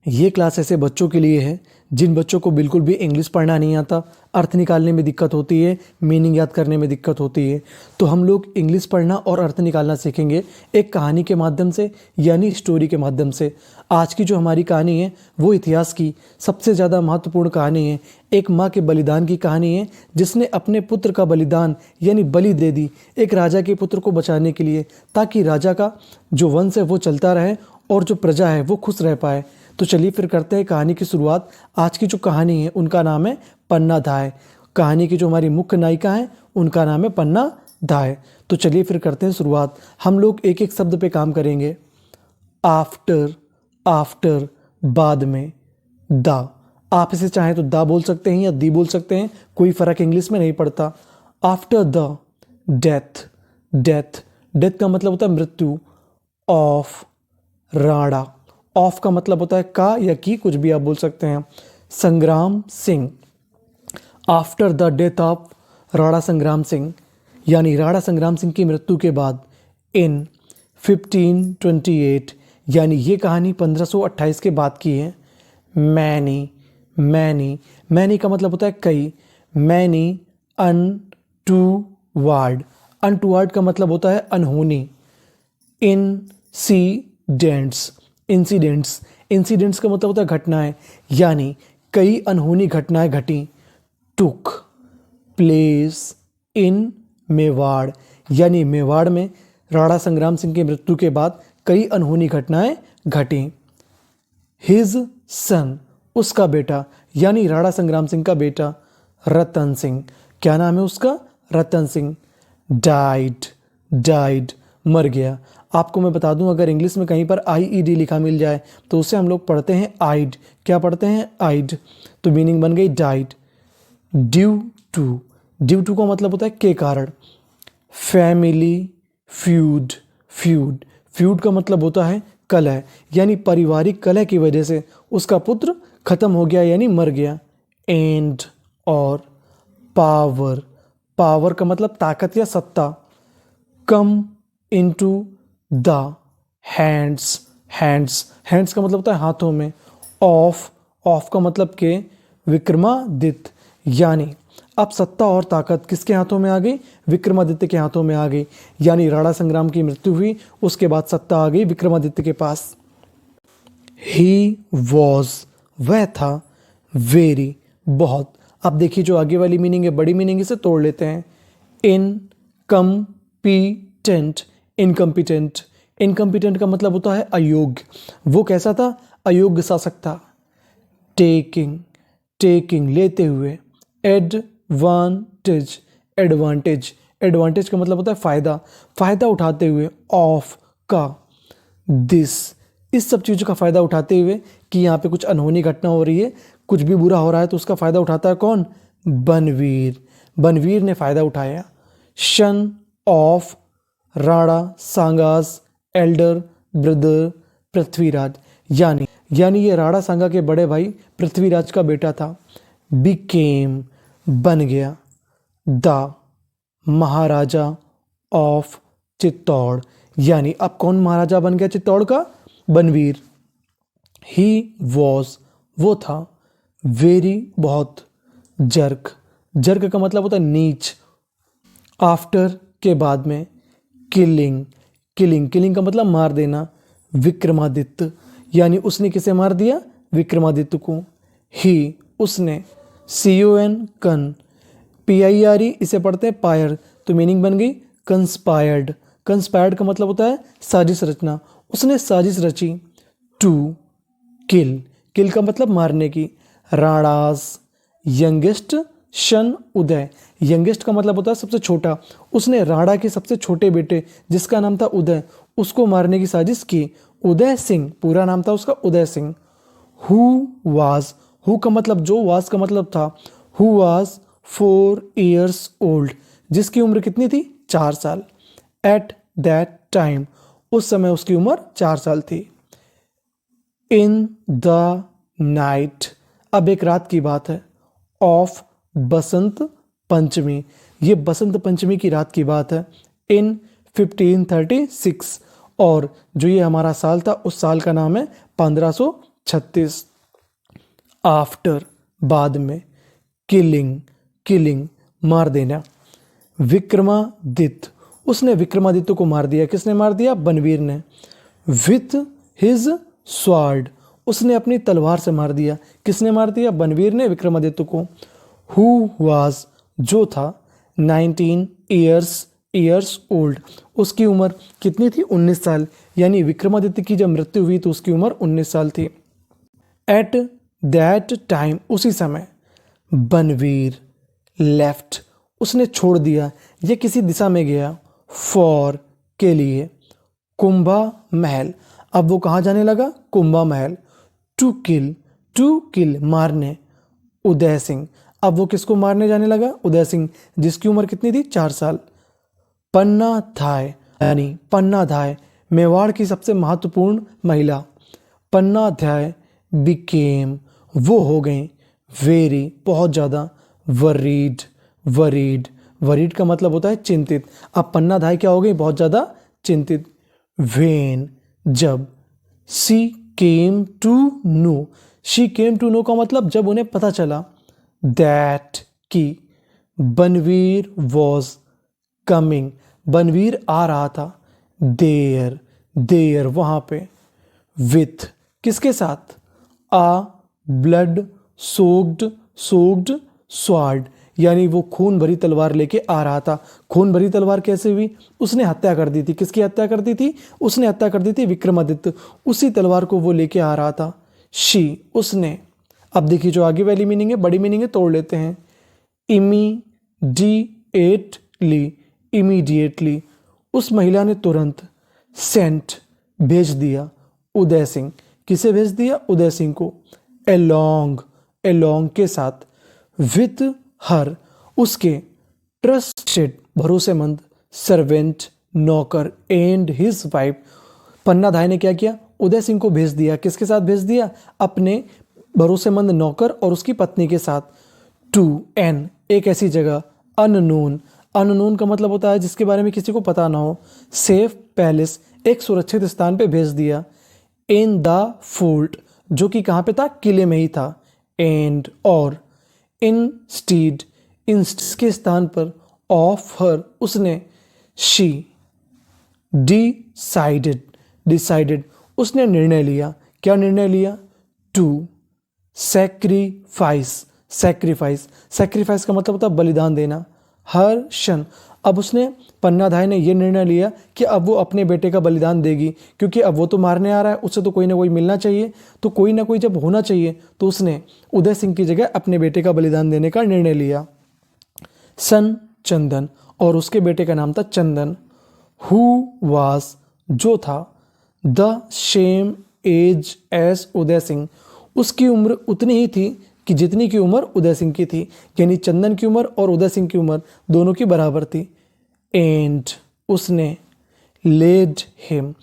ये क्लास ऐसे बच्चों के लिए है जिन बच्चों को बिल्कुल भी इंग्लिश पढ़ना नहीं आता, अर्थ निकालने में दिक्कत होती है, मीनिंग याद करने में दिक्कत होती है। तो हम लोग इंग्लिश पढ़ना और अर्थ निकालना सीखेंगे एक कहानी के माध्यम से, यानी स्टोरी के माध्यम से। आज की जो हमारी कहानी है वो इतिहास की सबसे ज़्यादा महत्वपूर्ण कहानी है। एक माँ के बलिदान की कहानी है जिसने अपने पुत्र का बलिदान यानी बलि दे दी एक राजा के पुत्र को बचाने के लिए, ताकि राजा का जो वंश है वो चलता रहे और जो प्रजा है वो खुश रह पाए। तो चलिए फिर करते हैं कहानी की शुरुआत। आज की जो कहानी है उनका नाम है पन्ना धाय। कहानी की जो हमारी मुख्य नायिका है उनका नाम है पन्ना धाय। तो चलिए फिर करते हैं शुरुआत। हम लोग एक एक शब्द पे काम करेंगे। आफ्टर, आफ्टर बाद में, द। आप इसे चाहें तो दा बोल सकते हैं या दी बोल सकते हैं, कोई फर्क इंग्लिश में नहीं पड़ता। After the, death, death, death का मतलब होता है मृत्यु। ऑफ, राणा, ऑफ का मतलब होता है का या की, कुछ भी आप बोल सकते हैं। संग्राम Singh, after the death of Rana संग्राम सिंह, यानी राणा संग्राम सिंह की मृत्यु के बाद। इन 1528, यानी ये कहानी 1528 के बाद की है। मैनी, मैनी, मैनी का मतलब होता है कई। मैनी अनटूवर्ड, अनटूवर्ड का मतलब होता है अनहोनी। इंसिडेंट्स, इंसिडेंट्स, इंसिडेंट्स का मतलब होता है घटनाएं, यानी कई अनहोनी घटनाएं घटी। टुक प्लेस इन मेवाड़, यानी मेवाड़ में राणा संग्राम सिंह की मृत्यु के बाद कई अनहोनी घटनाएं घटी। हिज सन, उसका बेटा, यानी राणा संग्राम सिंह का बेटा रतन सिंह। क्या नाम है उसका? रतन सिंह। डाइड, डाइड मर गया। आपको मैं बता दूं, अगर इंग्लिश में कहीं पर IED लिखा मिल जाए तो उसे हम लोग पढ़ते हैं आइड। क्या पढ़ते हैं? आइड। तो मीनिंग बन गई died. Due to, due to का मतलब होता है के कारण। फैमिली फ्यूड, फ्यूड, फ्यूड का मतलब होता है कलह, यानी पारिवारिक कलह की वजह से उसका पुत्र खत्म हो गया यानी मर गया। एंड, और पावर, पावर का मतलब ताकत या सत्ता। Come into the hands, hands, hands का मतलब होता है हाथों में। ऑफ, ऑफ का मतलब के विक्रमादित्य, यानी अब सत्ता और ताकत किसके हाथों में आ गई? विक्रमादित्य के हाथों में आ गई। यानी राणा संग्राम की मृत्यु हुई, उसके बाद सत्ता आ गई विक्रमादित्य के पास। ही वॉज, वह था। वेरी, बहुत। अब देखिए जो आगे वाली मीनिंग है, बड़ी मीनिंग, इसे तोड़ लेते हैं। इनकम्पिटेंट, इनकम्पिटेंट, इनकम्पिटेंट का मतलब होता है अयोग्य। वो कैसा था? अयोग्य शासक था। टेकिंग, टेकिंग लेते हुए। एडवांटेज, एडवांटेज, एडवांटेज का मतलब होता है फायदा, फायदा उठाते हुए। ऑफ का, दिस, इस सब चीज़ों का फायदा उठाते हुए कि यहाँ पे कुछ अनहोनी घटना हो रही है, कुछ भी बुरा हो रहा है, तो उसका फायदा उठाता है कौन? बनवीर, बनवीर ने फायदा उठाया। Son of Rana Sanga's elder brother Prithviraj, यानी ये राणा सांगा के बड़े भाई पृथ्वीराज का बेटा था। बिकेम, बन गया। द महाराजा ऑफ चित्तौड़, यानी अब कौन महाराजा बन गया चित्तौड़ का? बनवीर। ही वॉज, वो था। वेरी, बहुत। जर्क, जर्क का मतलब होता है नीच। आफ्टर के बाद में। किलिंग, किलिंग, किलिंग का मतलब मार देना। विक्रमादित्य, यानी उसने किसे मार दिया? विक्रमादित्य को। ही, उसने। CON कन, PIRE इसे पढ़ते हैं पायर, तो मीनिंग बन गई कंस्पायर्ड। कंस्पायर्ड का मतलब होता है साजिश रचना, उसने साजिश रची। टू किल, किल का मतलब मारने की। राणास यंगेस्ट शन उदय, यंगेस्ट का मतलब होता है सबसे छोटा, उसने राणा के सबसे छोटे बेटे जिसका नाम था उदय, उसको मारने की साजिश की। उदय सिंह, पूरा नाम था उसका Uday Singh. Who was, who का मतलब जो, वाज का मतलब था। हु वाज 4 years old, जिसकी उम्र कितनी थी? 4 साल। एट दैट टाइम, उस समय उसकी उम्र 4 साल थी। इन द नाइट, अब एक रात की बात है। ऑफ बसंत पंचमी, ये बसंत पंचमी की रात की बात है। इन 1536, और जो ये हमारा साल था उस साल का नाम है 1536। 36 आफ्टर बाद में, किलिंग मार देना, विक्रमादित्य उसने विक्रमादित्य को मार दिया। किसने मार दिया? बनवीर ने। विथ हिज स्वार्ड उसने अपनी तलवार से मार दिया। किसने मार दिया? बनवीर ने विक्रमादित्य को। हु वाज जो था 19 ईयर्स ओल्ड उसकी उम्र कितनी थी? 19 साल। यानी विक्रमादित्य की जब मृत्यु हुई तो उसकी उम्र 19 साल थी। एट दैट टाइम उसी समय, बनवीर लेफ्ट उसने छोड़ दिया ये किसी दिशा में गया, फॉर के लिए, कुंभा महल। अब वो कहाँ जाने लगा? कुंभा महल। टू किल मारने, उदय सिंह। अब वो किसको मारने जाने लगा? उदय सिंह, जिसकी उम्र कितनी थी? 4 साल। पन्ना धाय यानी पन्ना धाय मेवाड़ की सबसे महत्वपूर्ण महिला। पन्ना धाय बिकेम वो हो गए, वेरी बहुत ज़्यादा, वरीड का मतलब होता है चिंतित। अब पन्ना धाय क्या हो गई? बहुत ज़्यादा चिंतित। वेन जब, शी केम टू नो का मतलब जब उन्हें पता चला, दैट की बनवीर वॉज कमिंग बनवीर आ रहा था, देयर वहाँ पे, विथ किसके साथ? आ ब्लड सोक्ड स्वार्ड यानी वो खून भरी तलवार लेके आ रहा था। खून भरी तलवार कैसे हुई? उसने हत्या कर दी थी। किसकी हत्या कर दी थी? उसने हत्या कर दी थी विक्रमादित्य। उसी तलवार को वो लेके आ रहा था। शी उसने। अब देखिए जो आगे वाली मीनिंग है, बड़ी मीनिंग है, तोड़ लेते हैं। इमीडिएटली उस महिला ने तुरंत, सेंट भेज दिया, उदय सिंह। किसे भेज दिया? उदय सिंह को। एलोंग के साथ, विथ हर उसके, ट्रस्टेड भरोसेमंद, सर्वेंट नौकर, एंड हिज वाइफ। पन्ना धाय ने क्या किया? उदय सिंह को भेज दिया। किसके साथ भेज दिया? अपने भरोसेमंद नौकर और उसकी पत्नी के साथ। टू एन एक ऐसी जगह, अननोन का मतलब होता है जिसके बारे में किसी को पता ना हो। सेफ पैलेस एक सुरक्षित स्थान पे भेज दिया। इन द फोर्ट जो कि कहाँ पे था? किले में ही था। एंड और, इंस्टीड के स्थान पर, ऑफ हर उसने, शी डिसाइडेड उसने निर्णय लिया। क्या निर्णय लिया? टू सैक्रिफाइस का मतलब होता है बलिदान देना। हर क्षण अब उसने, पन्ना धाय ने यह निर्णय लिया कि अब वो अपने बेटे का बलिदान देगी, क्योंकि अब वो तो मारने आ रहा है, उससे तो कोई ना कोई मिलना चाहिए, तो कोई ना कोई जब होना चाहिए, तो उसने उदय सिंह की जगह अपने बेटे का बलिदान देने का निर्णय लिया। सन चंदन और उसके बेटे का नाम था चंदन। हु वाज जो था, the same as as Uday Singh उसकी उम्र उतनी ही थी कि जितनी की उम्र उदय सिंह की थी। यानी चंदन की उम्र और उदय सिंह की उम्र दोनों की बराबर थी। एंड उसने, लेड हिम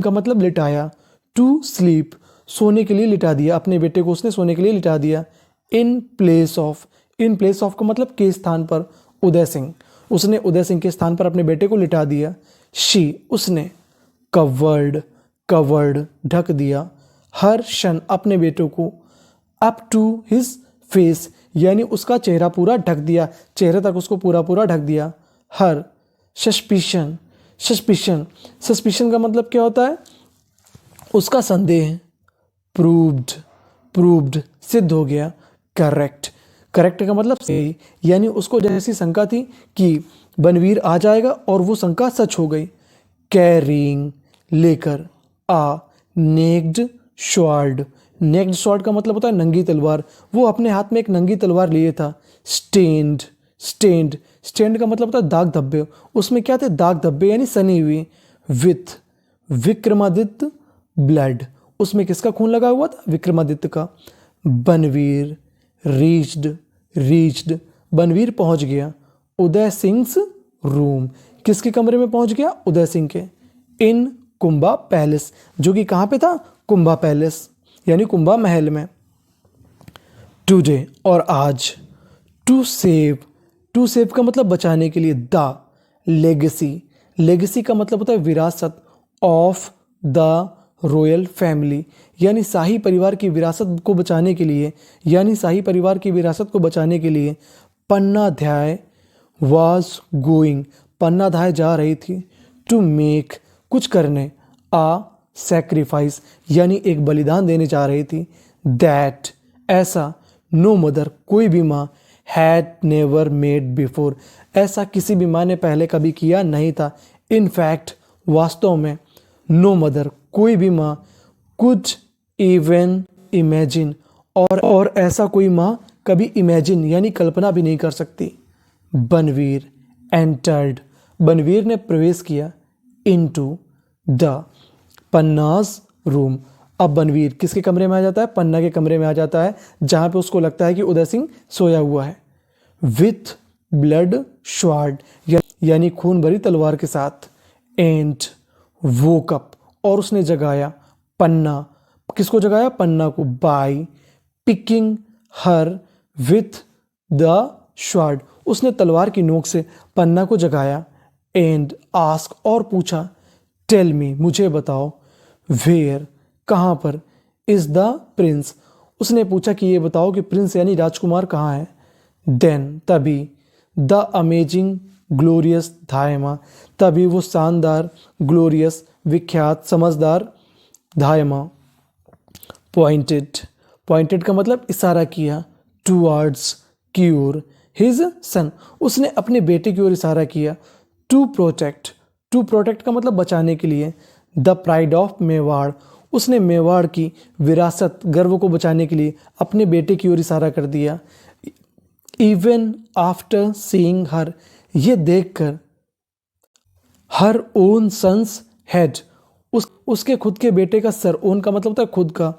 का मतलब लिटाया, टू स्लीप सोने के लिए लिटा दिया, अपने बेटे को उसने सोने के लिए लिटा दिया। इन प्लेस ऑफ का मतलब के स्थान पर, उदय सिंह उसने उदय सिंह के स्थान पर अपने बेटे को लिटा दिया। शी उसने, कवर्ड ढक दिया, हर क्षण अपने बेटों को, अप टू हिज फेस यानी उसका चेहरा पूरा ढक दिया, चेहरे तक उसको पूरा ढक दिया। हर सस्पिशन का मतलब क्या होता है? उसका संदेह। प्रूव्ड सिद्ध हो गया। करेक्ट का मतलब सही, यानी उसको जैसी शंका थी कि बनवीर आ जाएगा और वो शंका सच हो गई। कैरिंग लेकर, आ नेक्ड स्वॉर्ड का मतलब होता है नंगी तलवार, वो अपने हाथ में एक नंगी तलवार लिए था। स्टेंड का मतलब होता है दाग धब्बे, उसमें क्या थे? दाग धब्बे यानी सनी हुई। विथ विक्रमादित्य ब्लड उसमें किसका खून लगा हुआ था? विक्रमादित्य का। बनवीर रीच्ड बनवीर पहुंच गया। उदय सिंह रूम किसके कमरे में पहुंच गया? उदय सिंह के। इन कुंभा पैलेस जो कि कहाँ पे था? कुंभा पैलेस यानी कुंभा महल में। टुडे और आज। टू सेव का मतलब बचाने के लिए। द लेगेसी का मतलब होता है विरासत, ऑफ द रॉयल फैमिली, यानी शाही परिवार की विरासत को बचाने के लिए, पन्नाधाय वॉज गोइंग, पन्नाधाय जा रही थी, टू मेक, कुछ करने, आ सेक्रीफाइस, यानी एक बलिदान देने जा रही थी, दैट, ऐसा, नो मदर, कोई भी माँ, हैड नेवर मेड बिफोर, ऐसा किसी भी माँ ने पहले कभी किया नहीं था, इन फैक्ट, वास्तव में, नो मदर, कोई भी माँ, कुड इवन इमेजिन, और ऐसा कोई माँ कभी इमेजिन यानी कल्पना भी नहीं कर सकती। बनवीर एंटर्ड, बनवीर ने प्रवेश किया, इनटू द पन्नाज रूम। अब बनवीर किसके कमरे में आ जाता है? पन्ना के कमरे में आ जाता है, जहाँ पे उसको लगता है कि उदय सिंह सोया हुआ है। विथ ब्लड श्वार्ड, यानी खून भरी तलवार के साथ। एंड वोकअप, और उसने जगाया, पन्ना, किसको जगाया? पन्ना को। By picking her with the sword, उसने तलवार की नोक से पन्ना को जगाया। एंड आस्क, और पूछा, टेल मी, मुझे बताओ, वेयर, कहाँ पर, इज द प्रिंस, उसने पूछा कि ये बताओ कि प्रिंस यानी राजकुमार कहाँ है। देन, तभी, द अमेजिंग ग्लोरियस धायमा, तभी वो शानदार, ग्लोरियस, विख्यात, समझदार धायमा, पॉइंटेड, पॉइंटेड का मतलब इशारा किया, टूवर्ड्स, की ओर, हिज सन, उसने अपने बेटे की ओर इशारा किया। टू प्रोटेक्ट, टू प्रोटेक्ट का मतलब बचाने के लिए। द प्राइड ऑफ मेवाड़, उसने मेवाड़ की विरासत, गर्व को बचाने के लिए अपने बेटे की ओर इशारा कर दिया। इवन आफ्टर सीइंग हर, ये देखकर, हर ओन सन्स हेड, उसके खुद के बेटे का सर, ओन का मतलब होता है खुद का,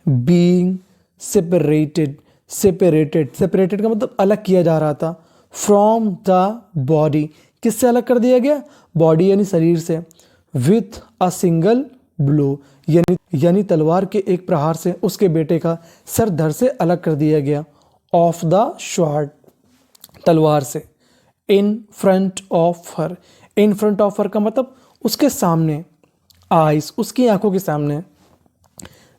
बीइंग सेपरेटेड, सेपरेटेड का मतलब अलग किया जा रहा था, फ्रॉम द बॉडी, किससे अलग कर दिया गया? बॉडी यानी शरीर से। विथ अ सिंगल ब्लो, यानी तलवार के एक प्रहार से उसके बेटे का सर धड़ से अलग कर दिया गया। ऑफ द श्वार्ड, तलवार से। In front of her, in front of her का मतलब उसके सामने। आइस, उसकी आंखों के सामने।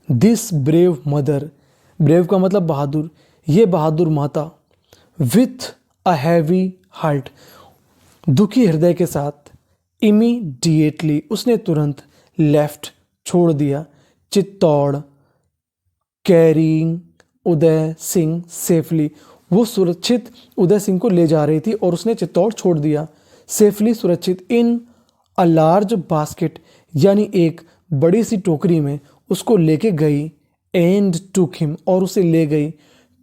दिस ब्रेव मदर, ब्रेव का मतलब बहादुर, ये बहादुर माता। विथ अ हैवी हार्ट, दुखी हृदय के साथ। इमीडिएटली, उसने तुरंत। लेफ्ट, छोड़ दिया। चित्तौड़, कैरिंग उदय सिंह सेफली, वो सुरक्षित उदय सिंह को ले जा रही थी और उसने चित्तौड़ छोड़ दिया। सेफली, सुरक्षित। इन अ लार्ज बास्केट, यानी एक बड़ी सी टोकरी में उसको लेके गई। एंड टूक हिम, और उसे ले गई।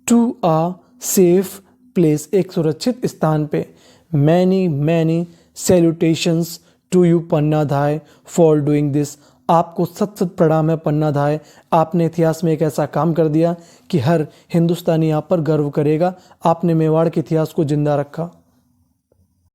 टू अ सेफ प्लेस, एक सुरक्षित स्थान पे। Many salutations to you Pannadhai for doing this, आपको सत सत प्रणाम है पन्नाधाय, आपने इतिहास में एक ऐसा काम कर दिया कि हर हिंदुस्तानी आप पर गर्व करेगा, आपने मेवाड़ के इतिहास को जिंदा रखा।